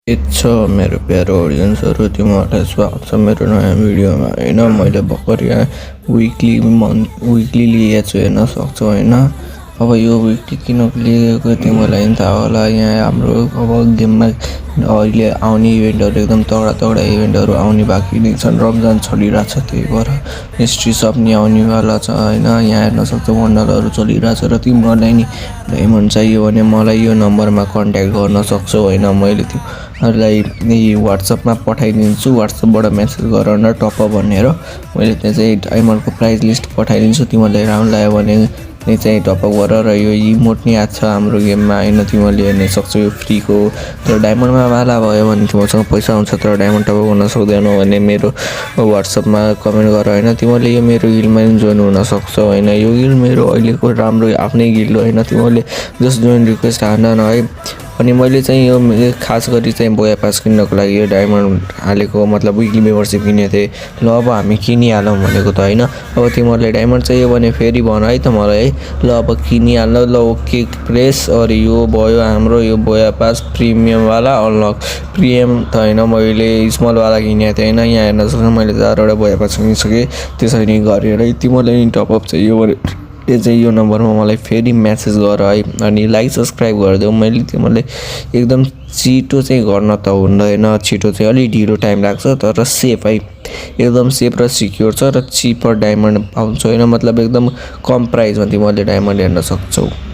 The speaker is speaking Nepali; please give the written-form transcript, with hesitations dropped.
छ मेरो प्यारो ऑडियन्सहरु तिमीहरूलाई स्वागत छ मेरो नयाँ भिडियोमा हैन। मैले भर्खर यहाँ विकली लिएको छु, हेर्न सक्छौ हैन। अब यो विकली किन लिएको तिमीलाई थाहा होला। यहाँ हाम्रो अब गेममा अहिले आउने इभेन्टहरु एकदम तगडा इभेन्टहरु आउने बाँकी नै छन्। रमजान चलिरहेछ, त्यही भएर हिस्ट्री सब नि आउनेवाला छ हैन। यहाँ हेर्न सक्छौ बन्डलहरु चलिरहेछ र तिमीहरूलाई नि डायमन्ड चाहियो भने मलाई यो नम्बरमा कन्ट्याक्ट गर्न सक्छौ हैन। मैले तिमीहरूलाई व्हाट्सएपमा पठाइदिन्छु, व्हाट्सएपबाट मेसेज गर न टपअप भनेर। मैले त्यहाँ चाहिँ डायमन्डको प्राइस लिस्ट पठाइदिन्छु, तिमीलाई राम्रो लाग्यो भने चाहिँ टपअप गर। र यो इमोट नि आछ हाम्रो गेममा हैन, तिमीले हेर्न सक्छौ यो फ्रीको। तर डायमन्डमा वाला भयो भने तिमीसँग पैसा हुन्छ तर डायमन्ड टपअप गर्न सक्दैनौ भने मेरो व्हाट्सएपमा कमेन्ट गर हैन। तिमीले यो मेरो गिल्डमा नि जोइन हुन सक्छौ हैन। यो गिल्ड मेरो अहिलेको राम्रो आफ्नै गिल्ड हो हैन। तिमीले जस्ट जोइन रिक्वेस्ट हाल्न न है। अनि मैले चाहिँ यो खास गरी चाहिँ बोया पास किन्नको लागि यो डायमन्ड हालेको, मतलब विकली मेम्बरशिप किनेको थिएँ। ल अब हामी किनिहालौँ भनेको त हैन। अब तिमीलाई डायमन्ड चाहियो भने फेरि भन है त मलाई है। ल अब किनिहाल्नु। ल ओके प्रेस। और यो भयो हाम्रो यो बोया पास प्रिमियम वाला अनलक। प्रिमियम त हैन, मैले स्मल वाला किनेको थिएँ हैन। यहाँ हेर्न सक्छौ मैले 4 वटा बोया पास किनिसकेँ। त्यसरी नै गरेर तिमीलाई नि टपअप चाहियो भने चाहिँ यो नम्बरमा मलाई फेरि मेसेज गर है। अनि लाइक सब्स्क्राइब गरिदेऊ। मैले तिमीलाई एकदम छिटो चाहिँ गर्न त हुँदैन, छिटो चाहिँ अलि ढिलो टाइम लाग्छ तर सेफ है, एकदम सेफ र सिक्योर छ र चिपर डायमन्ड पाउँछौ हैन। मतलब एकदम कम प्राइसमा तिमीले डायमन्ड हेर्न सक्छौ।